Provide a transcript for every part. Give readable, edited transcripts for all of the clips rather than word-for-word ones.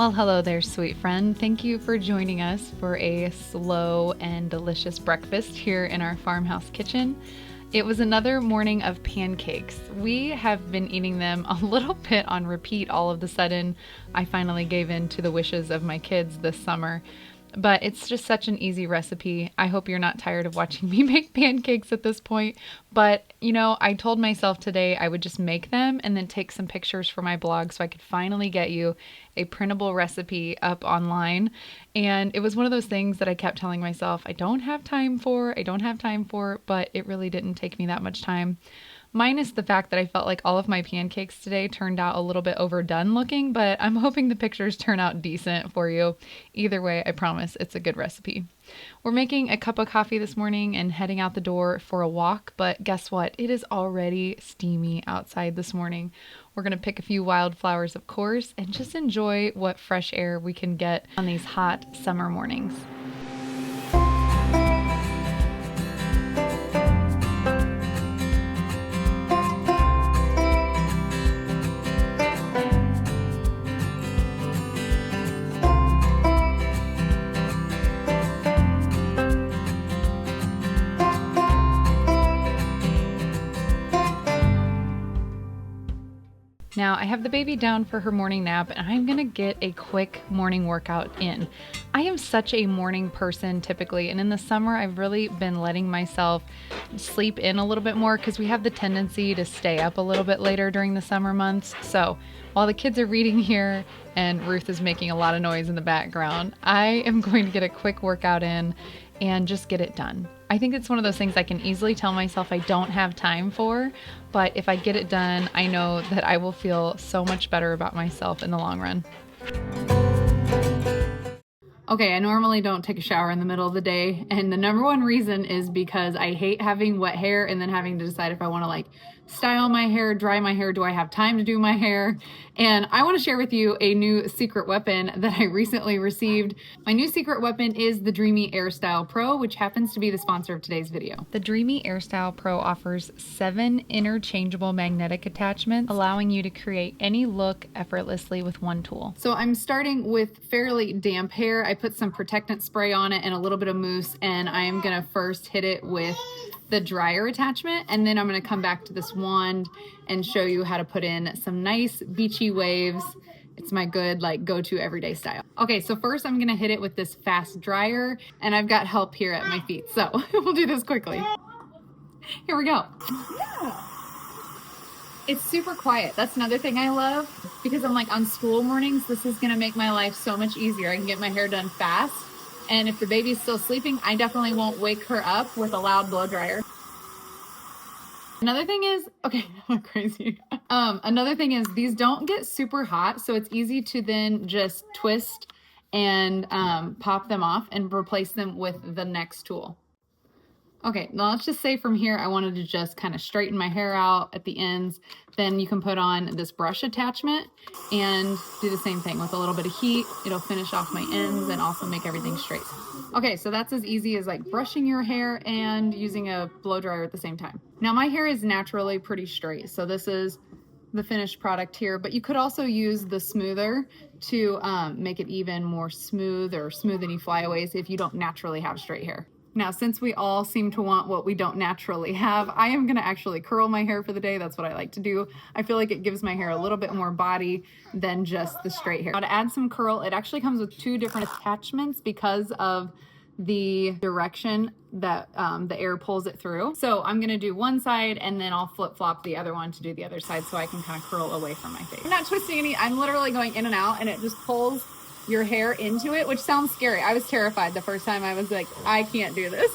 Well, hello there, sweet friend. Thank you for joining us for a slow and delicious breakfast here in our farmhouse kitchen. It was another morning of pancakes. We have been eating them a little bit on repeat all of a sudden. I finally gave in to the wishes of my kids this summer. But it's just such an easy recipe. I hope you're not tired of watching me make pancakes at this point. But, I told myself today I would just make them and then take some pictures for my blog so I could finally get you a printable recipe up online. And it was one of those things that I kept telling myself I don't have time for, but it really didn't take me that much time. Minus the fact that I felt like all of my pancakes today turned out a little bit overdone looking, but I'm hoping the pictures turn out decent for you. Either way, I promise it's a good recipe. We're making a cup of coffee this morning and heading out the door for a walk, but guess what? It is already steamy outside this morning. We're going to pick a few wildflowers, of course, and just enjoy what fresh air we can get on these hot summer mornings. Now, I have the baby down for her morning nap and I'm gonna get a quick morning workout in. I am such a morning person typically, and in the summer I've really been letting myself sleep in a little bit more because we have the tendency to stay up a little bit later during the summer months. So while the kids are reading here and Ruth is making a lot of noise in the background, I am going to get a quick workout in and just get it done. I think it's one of those things I can easily tell myself I don't have time for, but if I get it done, I know that I will feel so much better about myself in the long run. Okay, I normally don't take a shower in the middle of the day, and the number one reason is because I hate having wet hair and then having to decide if I want to style my hair, dry my hair, do I have time to do my hair? And I want to share with you a new secret weapon that I recently received. My new secret weapon is the Dreamy Airstyle Pro, which happens to be the sponsor of today's video. The Dreamy Airstyle Pro offers 7 interchangeable magnetic attachments, allowing you to create any look effortlessly with one tool. So I'm starting with fairly damp hair. I put some protectant spray on it and a little bit of mousse, and I am gonna first hit it with the dryer attachment, and then I'm going to come back to this wand and show you how to put in some nice beachy waves. It's my good go-to everyday style. Okay, so first I'm going to hit it with this fast dryer, and I've got help here at my feet, so we'll do this quickly. Here we go. It's super quiet. That's another thing I love, because I'm on school mornings, this is going to make my life so much easier. I can get my hair done fast. And if the baby's still sleeping, I definitely won't wake her up with a loud blow dryer. Another thing is, okay, I'm crazy. Another thing is these don't get super hot, so it's easy to then just twist and pop them off and replace them with the next tool. Okay, now let's just say from here, I wanted to just kind of straighten my hair out at the ends. Then you can put on this brush attachment and do the same thing with a little bit of heat. It'll finish off my ends and also make everything straight. Okay, so that's as easy as brushing your hair and using a blow dryer at the same time. Now my hair is naturally pretty straight, so this is the finished product here, but you could also use the smoother to make it even more smooth or smooth any flyaways if you don't naturally have straight hair. Now, since we all seem to want what we don't naturally have, I am going to actually curl my hair for the day. That's what I like to do. I feel like it gives my hair a little bit more body than just the straight hair. Now, to add some curl, it actually comes with 2 different attachments because of the direction that the air pulls it through. So I'm going to do one side and then I'll flip-flop the other one to do the other side so I can kind of curl away from my face. I'm not twisting any. I'm literally going in and out, and it just pulls your hair into it, which sounds scary. I was terrified the first time. I was like, I can't do this.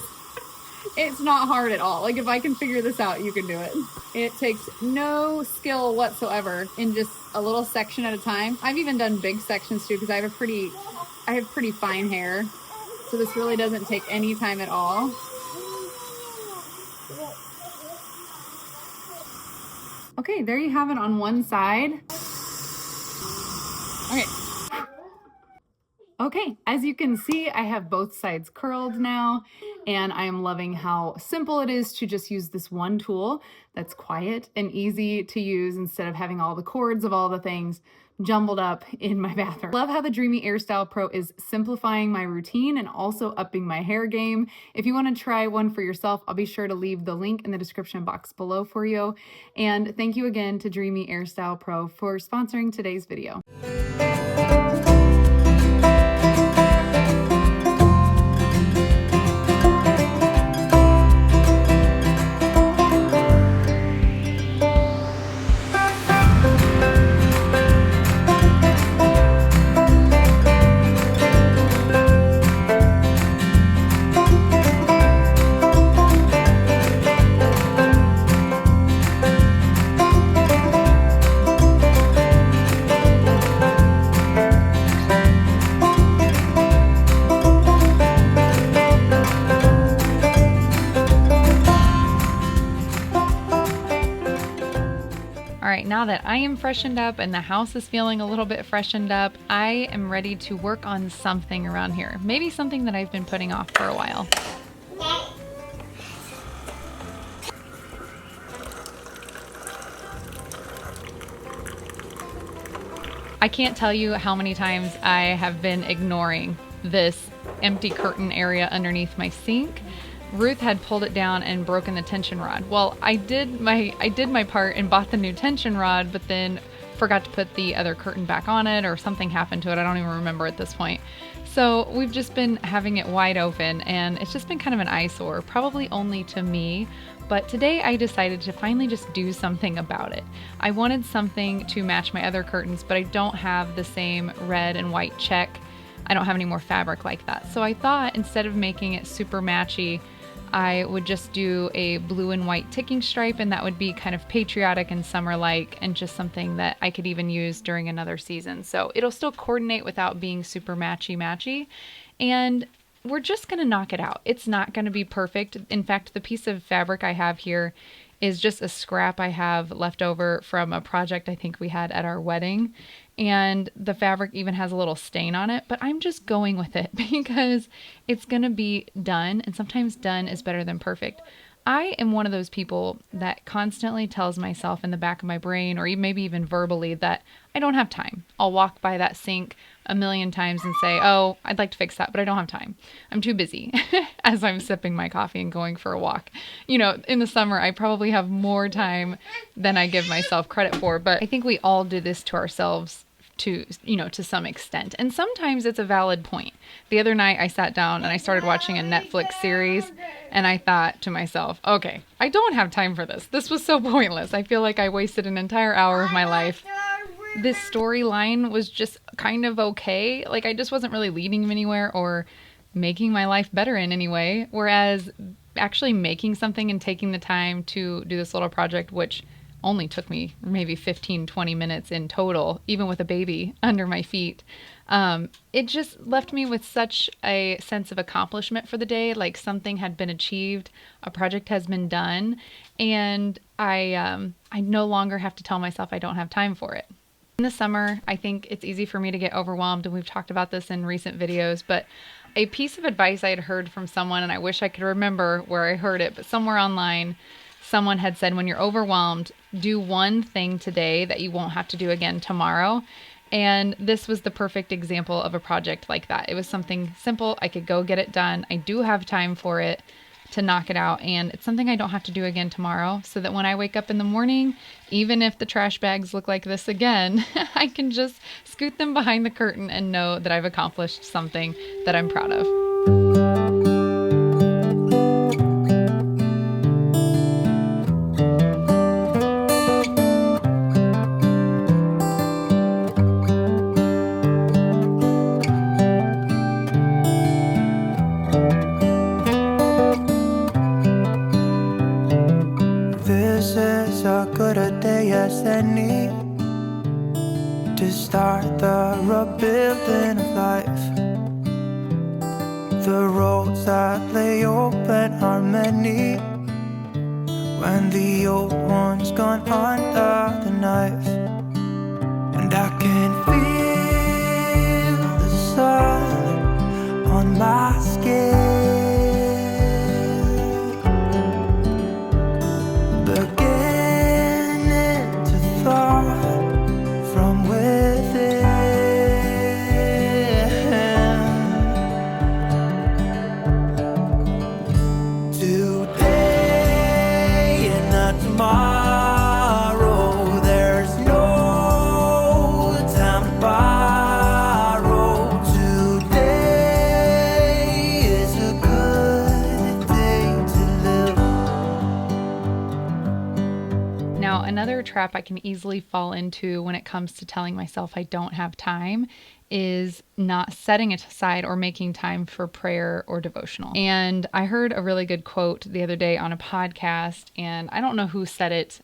It's not hard at all. If I can figure this out, you can do it. It takes no skill whatsoever in just a little section at a time. I've even done big sections too because I have pretty fine hair. So this really doesn't take any time at all. Okay, there you have it on one side. Okay, as you can see, I have both sides curled now, and I am loving how simple it is to just use this one tool that's quiet and easy to use instead of having all the cords of all the things. jumbled up in my bathroom. Love how the Dreamy Airstyle Pro is simplifying my routine and also upping my hair game. If you want to try one for yourself, I'll be sure to leave the link in the description box below for you. And thank you again to Dreamy Airstyle Pro for sponsoring today's video. Now that I am freshened up and the house is feeling a little bit freshened up, I am ready to work on something around here. Maybe something that I've been putting off for a while. I can't tell you how many times I have been ignoring this empty curtain area underneath my sink. Ruth had pulled it down and broken the tension rod. Well, I did my part and bought the new tension rod, but then forgot to put the other curtain back on it, or something happened to it. I don't even remember at this point. So we've just been having it wide open, and it's just been kind of an eyesore, probably only to me. But today I decided to finally just do something about it. I wanted something to match my other curtains, but I don't have the same red and white check. I don't have any more fabric like that. So I thought, instead of making it super matchy, I would just do a blue and white ticking stripe, and that would be kind of patriotic and summer-like, and just something that I could even use during another season. So it'll still coordinate without being super matchy-matchy, and we're just gonna knock it out. It's not gonna be perfect. In fact, the piece of fabric I have here is just a scrap I have left over from a project I think we had at our wedding. And the fabric even has a little stain on it, but I'm just going with it because it's gonna be done, and sometimes done is better than perfect. I am one of those people that constantly tells myself in the back of my brain, or maybe even verbally, that I don't have time. I'll walk by that sink a million times and say, oh, I'd like to fix that, but I don't have time. I'm too busy, as I'm sipping my coffee and going for a walk. You know, in the summer, I probably have more time than I give myself credit for, but I think we all do this to ourselves to some extent. And sometimes it's a valid point. The other night I sat down and I started watching a Netflix series, and I thought to myself, okay, I don't have time for this. This was so pointless. I feel like I wasted an entire hour of my life. This storyline was just kind of okay. Like, I just wasn't really leading anywhere or making my life better in any way. Whereas actually making something and taking the time to do this little project, which only took me maybe 15-20 minutes in total, even with a baby under my feet. It just left me with such a sense of accomplishment for the day, like something had been achieved, a project has been done, and I no longer have to tell myself I don't have time for it. In the summer, I think it's easy for me to get overwhelmed, and we've talked about this in recent videos, but a piece of advice I had heard from someone, and I wish I could remember where I heard it, but somewhere online, someone had said, when you're overwhelmed, do one thing today that you won't have to do again tomorrow. And this was the perfect example of a project like that. It was something simple. I could go get it done. I do have time for it to knock it out. And it's something I don't have to do again tomorrow, so that when I wake up in the morning, even if the trash bags look like this again, I can just scoot them behind the curtain and know that I've accomplished something that I'm proud of. Any to start the rebuilding of life. The roads that lay open are many when the old one's gone under the knife. And I can feel the sun on my skin, beginning to thaw from within. not tomorrow. There's no time to borrow. Today is a good day to live. Now, another trap I can easily fall into when it comes to telling myself I don't have time is not setting it aside or making time for prayer or devotional. And I heard a really good quote the other day on a podcast, and I don't know who said it.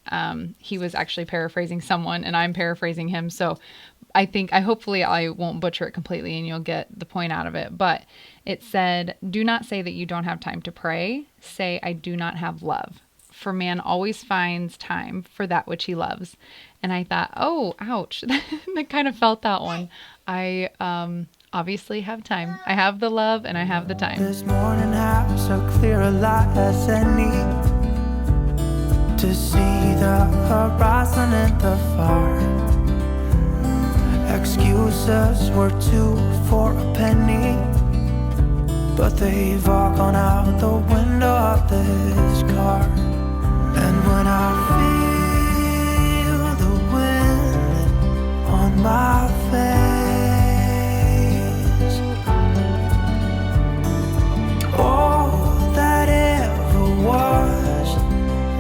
He was actually paraphrasing someone, and I'm paraphrasing him. So hopefully I won't butcher it completely and you'll get the point out of it. But it said, "Do not say that you don't have time to pray. Say, I do not have love. For man always finds time for that which he loves." And I thought, oh, ouch. I kind of felt that one. I obviously have time. I have the love and I have the time. This morning have so clear a light as any to see the horizon and the far. Excuses were 2 for a penny, but they've all gone out the window of this car. And when I feel the wind on my face, all that ever was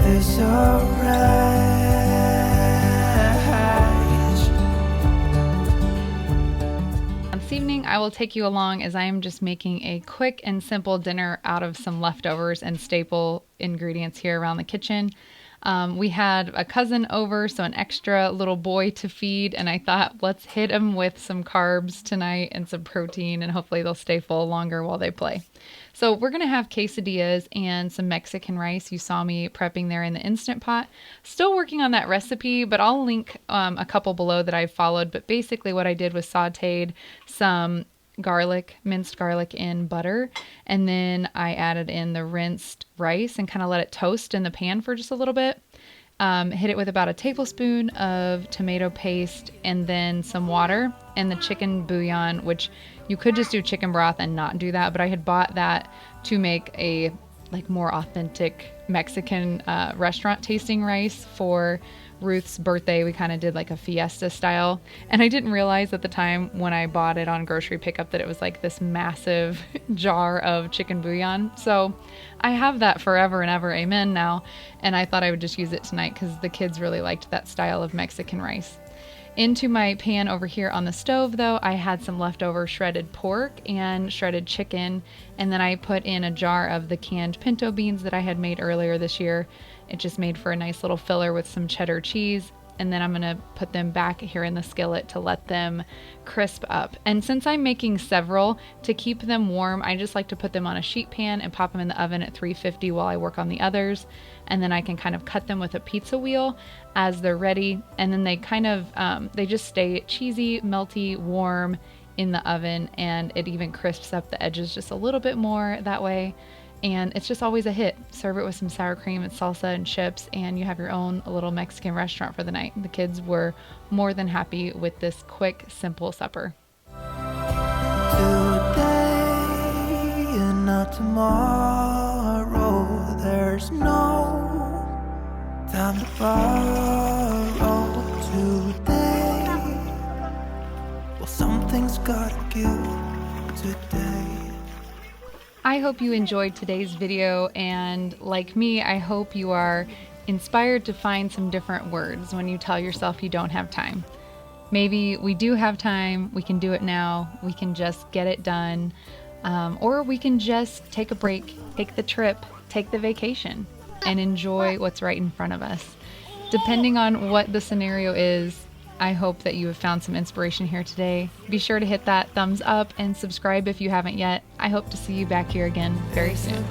is a race. This evening, I will take you along as I am just making a quick and simple dinner out of some leftovers and staple ingredients here around the kitchen. We had a cousin over, so an extra little boy to feed, and I thought, let's hit them with some carbs tonight and some protein, and hopefully they'll stay full longer while they play. So we're going to have quesadillas and some Mexican rice. You saw me prepping there in the Instant Pot. Still working on that recipe, but I'll link a couple below that I followed. But basically what I did was sauteed some garlic, minced garlic in butter, and then I added in the rinsed rice and kind of let it toast in the pan for just a little bit. Hit it with about a tablespoon of tomato paste and then some water and the chicken bouillon, which you could just do chicken broth and not do that, but I had bought that to make a more authentic Mexican restaurant tasting rice for Ruth's birthday. We kind of did like a fiesta style, and I didn't realize at the time when I bought it on grocery pickup that it was like this massive jar of chicken bouillon. So I have that forever and ever, amen now, and I thought I would just use it tonight because the kids really liked that style of Mexican rice. Into my pan over here on the stove, though, I had some leftover shredded pork and shredded chicken, and then I put in a jar of the canned pinto beans that I had made earlier this year. It just made for a nice little filler with some cheddar cheese, and then I'm going to put them back here in the skillet to let them crisp up. And since I'm making several, to keep them warm, I just like to put them on a sheet pan and pop them in the oven at 350 while I work on the others, and then I can kind of cut them with a pizza wheel as they're ready, and then they kind of they just stay cheesy, melty, warm in the oven, and it even crisps up the edges just a little bit more that way. And it's just always a hit. Serve it with some sour cream and salsa and chips, and you have your own little Mexican restaurant for the night. The kids were more than happy with this quick, simple supper. Today and not tomorrow. There's no time to borrow. Today, well, something's gotta give today. I hope you enjoyed today's video, and like me, I hope you are inspired to find some different words when you tell yourself you don't have time. Maybe we do have time, we can do it now, we can just get it done, or we can just take a break, take the trip, take the vacation, and enjoy what's right in front of us. Depending on what the scenario is, I hope that you have found some inspiration here today. Be sure to hit that thumbs up and subscribe if you haven't yet. I hope to see you back here again very soon.